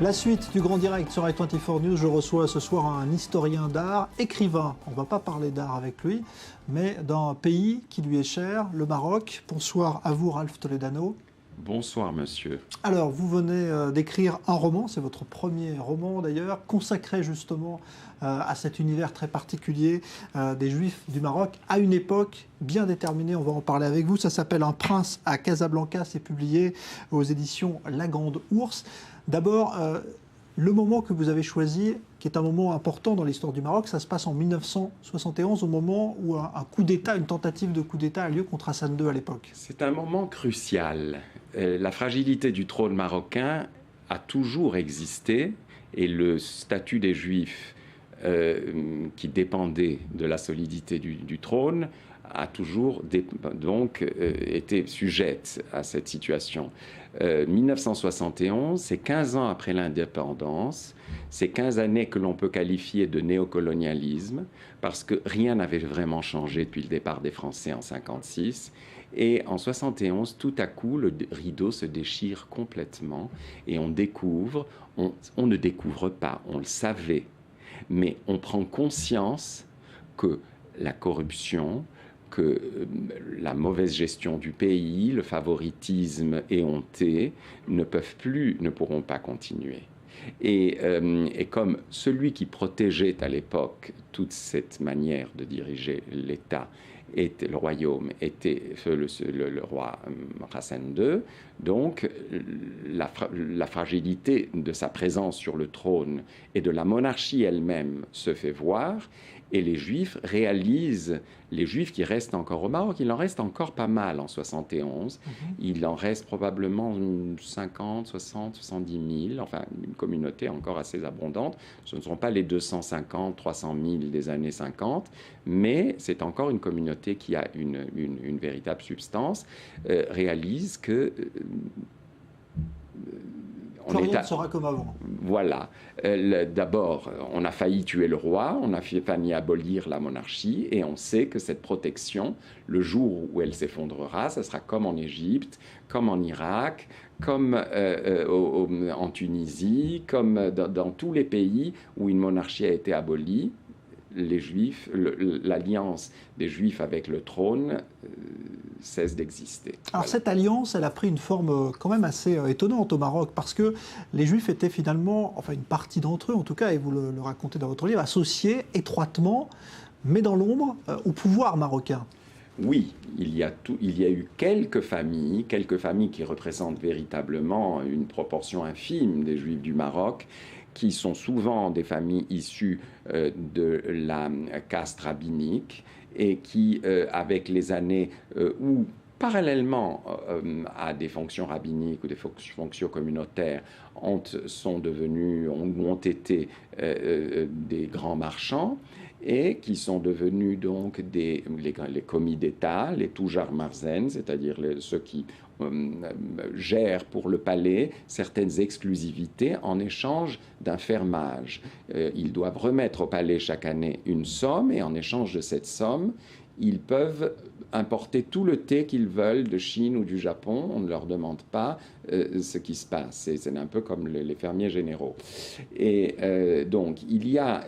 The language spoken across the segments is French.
La suite du Grand Direct sur i24 News, je reçois ce soir un historien d'art, écrivain. On ne va pas parler d'art avec lui, mais d'un pays qui lui est cher, le Maroc. Bonsoir à vous, Ralph Toledano. Bonsoir, monsieur. Alors, vous venez d'écrire un roman, c'est votre premier roman d'ailleurs, consacré justement à cet univers très particulier des Juifs du Maroc, à une époque bien déterminée, on va en parler avec vous. Ça s'appelle Un prince à Casablanca, c'est publié aux éditions La Grande Ourse. D'abord, le moment que vous avez choisi, qui est un moment important dans l'histoire du Maroc, ça se passe en 1971, au moment où un coup d'État, une tentative de coup d'État a lieu contre Hassan II à l'époque. C'est un moment crucial. La fragilité du trône marocain a toujours existé et le statut des Juifs qui dépendait de la solidité du trône a toujours été sujette à cette situation. 1971, c'est 15 ans après l'indépendance, c'est 15 années que l'on peut qualifier de néocolonialisme, parce que rien n'avait vraiment changé depuis le départ des Français en 1956. Et en 71, tout à coup, le rideau se déchire complètement et on découvre, on ne découvre pas, on le savait, mais on prend conscience que la corruption, que la mauvaise gestion du pays, le favoritisme éhonté ne pourront pas continuer. Et comme celui qui protégeait à l'époque toute cette manière de diriger l'État, le royaume, était le roi Hassan II, donc la fragilité de sa présence sur le trône et de la monarchie elle-même se fait voir. Et les Juifs réalisent, les Juifs qui restent encore au Maroc, il en reste encore pas mal en 71. Il en reste probablement 50, 60, 70 000, enfin une communauté encore assez abondante. Ce ne sont pas les 250, 300 000 des années 50, mais c'est encore une communauté qui a une véritable substance, réalise que... Rien ne sera comme avant. Voilà. D'abord, on a failli tuer le roi, on a failli abolir la monarchie, et on sait que cette protection, le jour où elle s'effondrera, ça sera comme en Égypte, comme en Irak, comme en Tunisie, comme dans tous les pays où une monarchie a été abolie. Les Juifs, l'alliance des Juifs avec le trône cesse d'exister. Alors voilà. Cette alliance, elle a pris une forme quand même assez étonnante au Maroc, parce que les Juifs étaient finalement, enfin une partie d'entre eux en tout cas, et vous le racontez dans votre livre, associés étroitement, mais dans l'ombre, au pouvoir marocain. Oui, il y a eu quelques familles qui représentent véritablement une proportion infime des Juifs du Maroc, qui sont souvent des familles issues de la caste rabbinique et qui, avec les années où, parallèlement à des fonctions rabbiniques ou des fonctions communautaires, ont été des grands marchands, et qui sont devenus donc les commis d'État, les Toujar Marzen, c'est-à-dire ceux qui gèrent pour le palais certaines exclusivités en échange d'un fermage. Ils doivent remettre au palais chaque année une somme, et en échange de cette somme, ils peuvent importer tout le thé qu'ils veulent de Chine ou du Japon. On ne leur demande pas ce qui se passe. C'est un peu comme les fermiers généraux. Et donc, il y a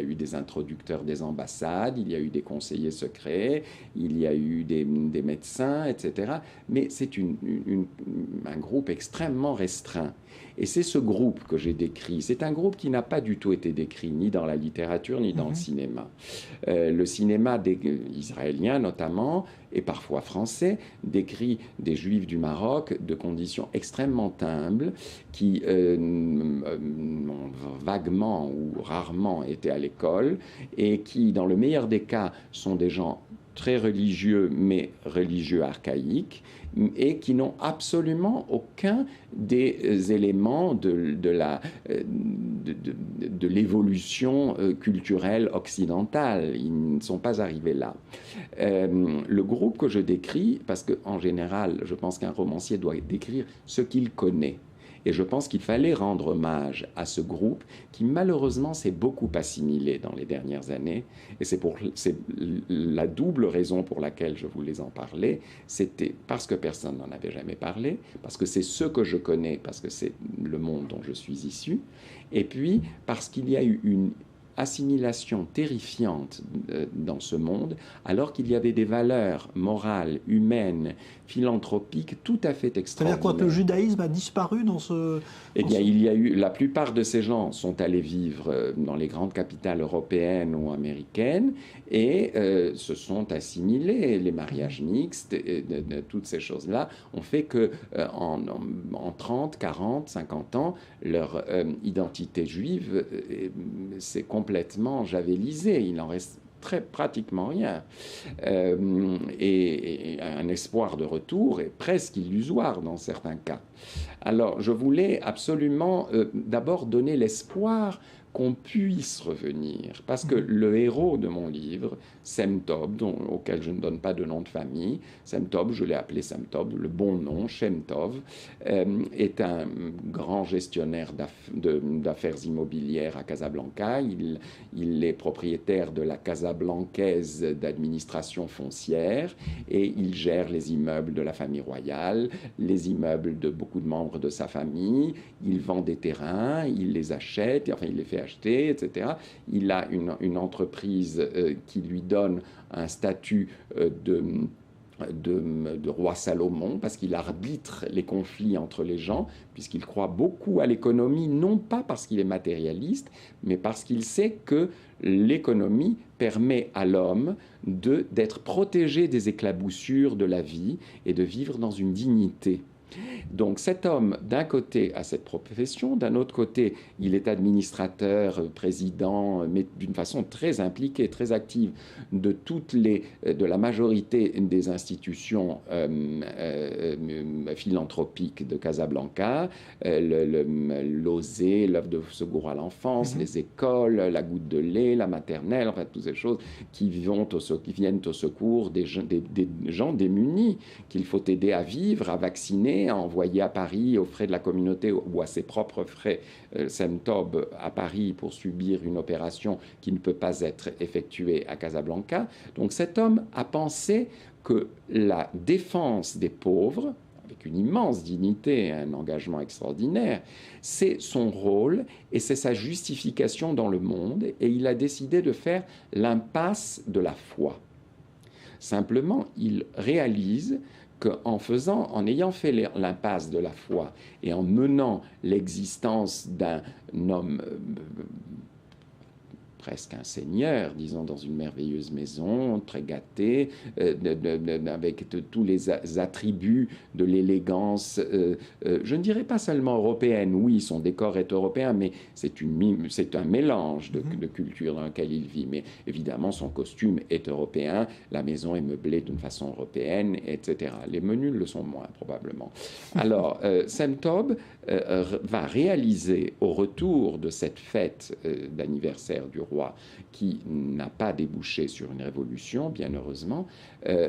eu des introducteurs des ambassades, il y a eu des conseillers secrets, il y a eu des médecins, etc. Mais c'est un groupe extrêmement restreint. Et c'est ce groupe que j'ai décrit. C'est un groupe qui n'a pas du tout été décrit ni dans la littérature ni dans le cinéma. Le cinéma israélien notamment, et parfois français, décrit des Juifs du Maroc de conditions extrêmement humbles, qui ont vaguement ou rarement été à l'école, et qui, dans le meilleur des cas, sont des gens très religieux, mais religieux archaïques, et qui n'ont absolument aucun des éléments de l'évolution culturelle occidentale. Ils ne sont pas arrivés là. Le groupe que je décris, parce qu'en général, je pense qu'un romancier doit décrire ce qu'il connaît. Et je pense qu'il fallait rendre hommage à ce groupe qui malheureusement s'est beaucoup assimilé dans les dernières années. Et c'est la double raison pour laquelle je voulais en parler. C'était parce que personne n'en avait jamais parlé, parce que c'est ce que je connais, parce que c'est le monde dont je suis issu, et puis parce qu'il y a eu une assimilation terrifiante dans ce monde, alors qu'il y avait des valeurs morales, humaines, philanthropiques tout à fait extraordinaires. C'est-à-dire quoi, que le judaïsme a disparu dans ce... Eh bien, il y a eu, la plupart de ces gens sont allés vivre dans les grandes capitales européennes ou américaines et se sont assimilés. Les mariages mixtes, toutes ces choses-là ont fait que en 30, 40, 50 ans, leur identité juive s'est complètement javélisée. Il en reste pratiquement rien. Et un espoir de retour est presque illusoire dans certains cas. Alors, je voulais absolument d'abord donner l'espoir qu'on puisse revenir. Parce que le héros de mon livre, Sem Tov, auquel je ne donne pas de nom de famille, Sem Tov, je l'ai appelé Sem Tov, le bon nom, Shem Tov, est un grand gestionnaire d'affaires immobilières à Casablanca. Il est propriétaire de la Casablancaise d'administration foncière et il gère les immeubles de la famille royale, les immeubles de beaucoup de membres de sa famille. Il vend des terrains, il les achète, enfin il les fait acheter, etc. Il a une entreprise qui lui donne un statut de roi Salomon, parce qu'il arbitre les conflits entre les gens, puisqu'il croit beaucoup à l'économie, non pas parce qu'il est matérialiste, mais parce qu'il sait que l'économie permet à l'homme d'être protégé des éclaboussures de la vie et de vivre dans une dignité. Donc cet homme, d'un côté, a cette profession, d'un autre côté, il est administrateur, président, mais d'une façon très impliquée, très active, de la majorité des institutions philanthropiques de Casablanca, l'OSE, l'œuvre de secours à l'enfance, les écoles, la goutte de lait, la maternelle, enfin toutes ces choses qui viennent au secours des gens démunis, qu'il faut aider à vivre, à vacciner, à envoyer à Paris aux frais de la communauté ou à ses propres frais, Sem Tov à Paris pour subir une opération qui ne peut pas être effectuée à Casablanca. Donc cet homme a pensé que la défense des pauvres, avec une immense dignité, un engagement extraordinaire, c'est son rôle et c'est sa justification dans le monde, et il a décidé de faire l'impasse de la foi. Simplement, il réalise en ayant fait l'impasse de la foi et en menant l'existence d'un homme presque un seigneur, disons, dans une merveilleuse maison, très gâté, avec tous les attributs de l'élégance, je ne dirais pas seulement européenne, oui, son décor est européen, mais c'est un mélange de cultures dans lequel il vit. Mais évidemment, son costume est européen, la maison est meublée d'une façon européenne, etc. Les menus le sont moins, probablement. Alors, Sem Tov va réaliser, au retour de cette fête d'anniversaire du roi, qui n'a pas débouché sur une révolution, bien heureusement,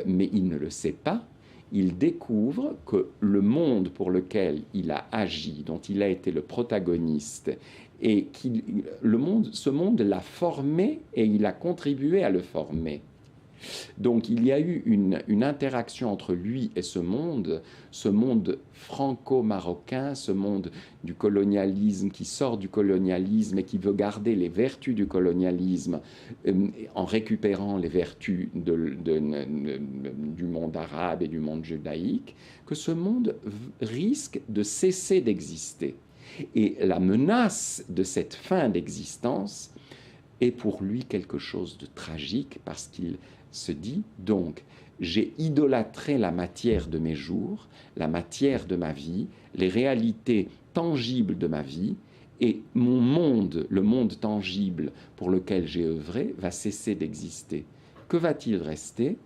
mais il ne le sait pas. Il découvre que le monde pour lequel il a agi, dont il a été le protagoniste, et ce monde l'a formé et il a contribué à le former. Donc il y a eu une interaction entre lui et ce monde franco-marocain, ce monde du colonialisme, qui sort du colonialisme et qui veut garder les vertus du colonialisme en récupérant les vertus du monde arabe et du monde judaïque, que ce monde risque de cesser d'exister. Et la menace de cette fin d'existence est pour lui quelque chose de tragique, parce qu'il se dit donc: j'ai idolâtré la matière de mes jours, la matière de ma vie, les réalités tangibles de ma vie, et mon monde, le monde tangible pour lequel j'ai œuvré, va cesser d'exister. Que va-t-il rester?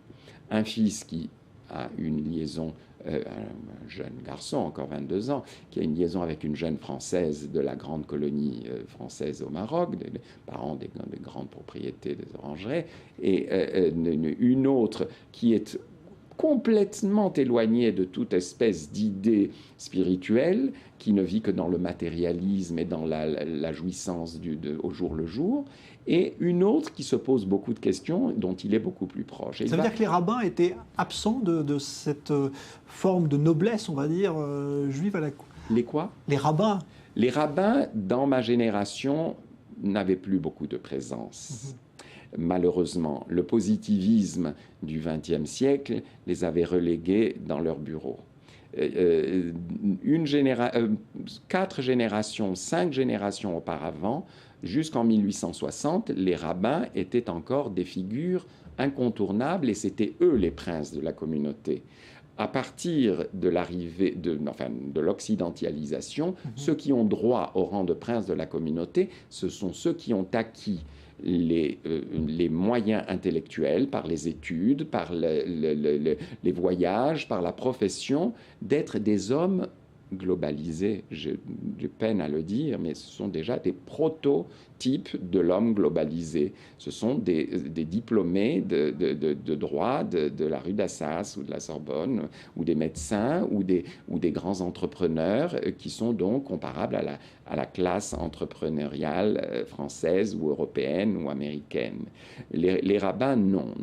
Un fils qui a une liaison, un jeune garçon, encore 22 ans, qui a une liaison avec une jeune Française de la grande colonie française au Maroc, des parents des grandes propriétés des orangeries, et une autre qui est complètement éloigné de toute espèce d'idée spirituelle, qui ne vit que dans le matérialisme et dans la jouissance au jour le jour, et une autre qui se pose beaucoup de questions, dont il est beaucoup plus proche. Ça veut dire que les rabbins étaient absents de cette forme de noblesse, on va dire, juive à la cour. Les quoi? Les rabbins. Les rabbins, dans ma génération, n'avaient plus beaucoup de présence. Malheureusement, le positivisme du XXe siècle les avait relégués dans leur bureau. 4 générations, 5 générations auparavant, jusqu'en 1860, les rabbins étaient encore des figures incontournables et c'était eux les princes de la communauté. À partir de l'arrivée de l'occidentalisation, ceux qui ont droit au rang de prince de la communauté, ce sont ceux qui ont acquis les moyens intellectuels, par les études, par les voyages, par la profession, d'être des hommes globalisés. J'ai peine à le dire, mais ce sont déjà des prototypes de l'homme globalisé. Ce sont des diplômés de droit de la rue d'Assas ou de la Sorbonne, ou des médecins, ou des grands entrepreneurs qui sont donc comparables à la classe entrepreneuriale française ou européenne ou américaine. Les rabbins, non,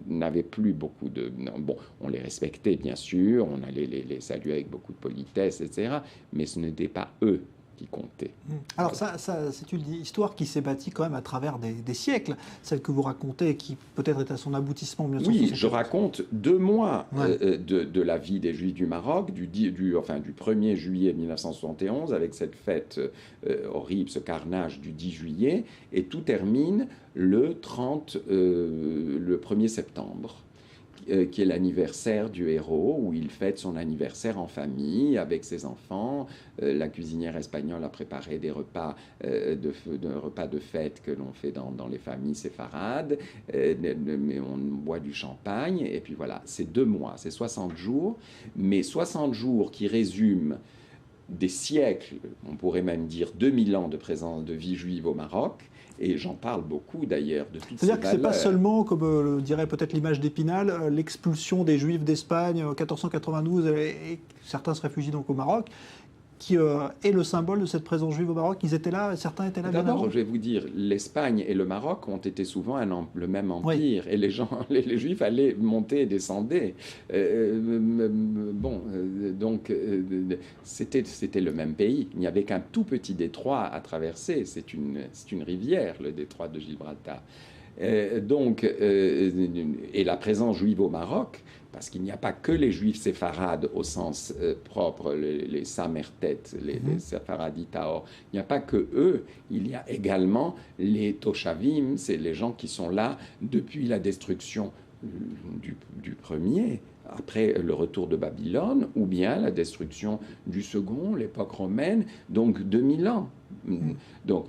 n'avaient plus beaucoup de... Bon, on les respectait, bien sûr, on allait les saluer avec beaucoup de politesse, etc., mais ce n'était pas eux qui comptaient. Alors ça c'est une histoire qui s'est bâtie quand même à travers des siècles, celle que vous racontez, qui peut-être est à son aboutissement en 1960. Oui, je raconte 2 mois de la vie des Juifs du Maroc, du 1er juillet 1971, avec cette fête horrible, ce carnage du 10 juillet, et tout termine le 1er septembre. Qui est l'anniversaire du héros, où il fête son anniversaire en famille, avec ses enfants. La cuisinière espagnole a préparé des repas de fête que l'on fait dans les familles séfarades, mais on boit du champagne, et puis voilà, c'est 2 mois, c'est 60 jours, mais 60 jours qui résument des siècles, on pourrait même dire 2000 ans de présence de vie juive au Maroc. Et j'en parle beaucoup d'ailleurs de toutes ces valeurs. C'est-à-dire que ce n'est pas seulement, comme dirait peut-être l'image d'Épinal, l'expulsion des Juifs d'Espagne en 1492, et certains se réfugient donc au Maroc, qui est le symbole de cette présence juive au Maroc. Ils étaient là, certains étaient là bien avant. D'abord, je vais vous dire, l'Espagne et le Maroc ont été souvent le même empire, et les Juifs allaient monter et descendaient. C'était le même pays. Il n'y avait qu'un tout petit détroit à traverser. C'est une rivière, le détroit de Gibraltar. Et la présence juive au Maroc, parce qu'il n'y a pas que les Juifs séfarades au sens propre, les Samertet, les Séfaraditaor, il n'y a pas que eux, il y a également les Toshavim, c'est les gens qui sont là depuis la destruction du premier, après le retour de Babylone, ou bien la destruction du second, l'époque romaine, donc 2000 ans. Donc,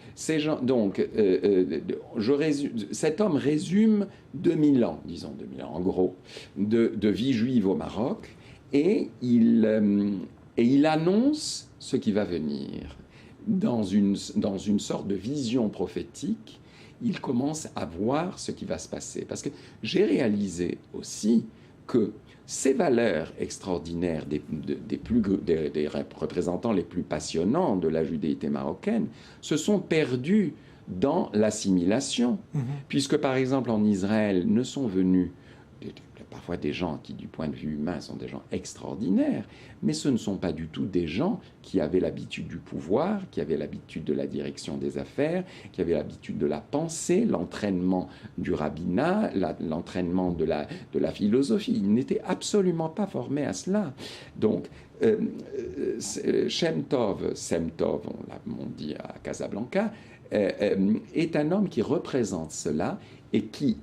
cet homme résume 2000 ans, disons 2000 ans en gros, de vie juive au Maroc, et il annonce ce qui va venir. Dans une sorte de vision prophétique, il commence à voir ce qui va se passer. Parce que j'ai réalisé aussi que ces valeurs extraordinaires des représentants les plus passionnants de la judéité marocaine se sont perdues dans l'assimilation. Puisque, par exemple, en Israël, ne sont venus parfois des gens qui, du point de vue humain, sont des gens extraordinaires, mais ce ne sont pas du tout des gens qui avaient l'habitude du pouvoir, qui avaient l'habitude de la direction des affaires, qui avaient l'habitude de la pensée, l'entraînement du rabbinat, l'entraînement de la philosophie. Ils n'étaient absolument pas formés à cela. Donc, Sem Tov, on dit à Casablanca, est un homme qui représente cela et qui,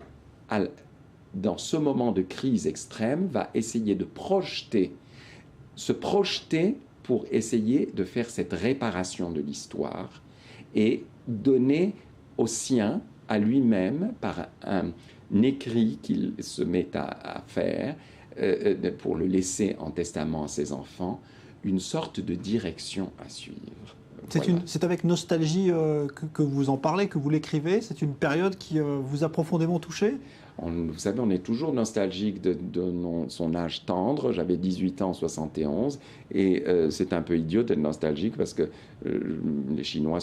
dans ce moment de crise extrême, va essayer de se projeter pour essayer de faire cette réparation de l'histoire et donner au sien, à lui-même, par un écrit qu'il se met à faire, pour le laisser en testament à ses enfants, une sorte de direction à suivre. C'est avec nostalgie que vous en parlez, que vous l'écrivez. C'est une période qui vous a profondément touché. Vous savez, on est toujours nostalgique de son âge tendre. J'avais 18 ans en 71 et c'est un peu idiot d'être nostalgique parce que les Chinois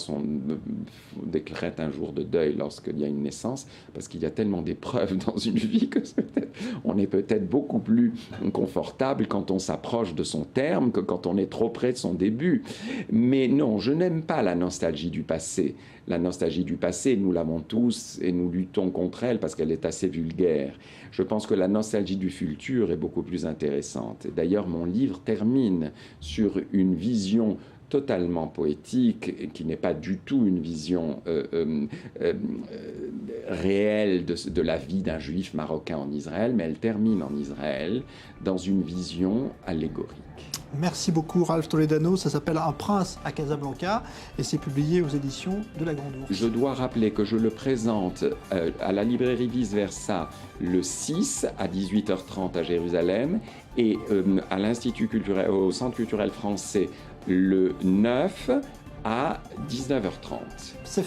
décrètent un jour de deuil lorsqu'il y a une naissance parce qu'il y a tellement d'épreuves dans une vie que on est peut-être beaucoup plus confortable quand on s'approche de son terme que quand on est trop près de son début. Mais non, je n'aime pas la nostalgie du passé. La nostalgie du passé, nous l'avons tous et nous luttons contre elle parce qu'elle est assez vulgaire. Je pense que la nostalgie du futur est beaucoup plus intéressante. Et d'ailleurs, mon livre termine sur une vision totalement poétique, qui n'est pas du tout une vision réelle de la vie d'un juif marocain en Israël, mais elle termine en Israël dans une vision allégorique. Merci beaucoup Ralph Toledano, ça s'appelle Un prince à Casablanca et c'est publié aux éditions de La Grande Ourse. Je dois rappeler que je le présente à la librairie Vice Versa le 6 à 18h30 à Jérusalem et à l'Institut culturel, au Centre culturel français le 9 à 19h30. C'est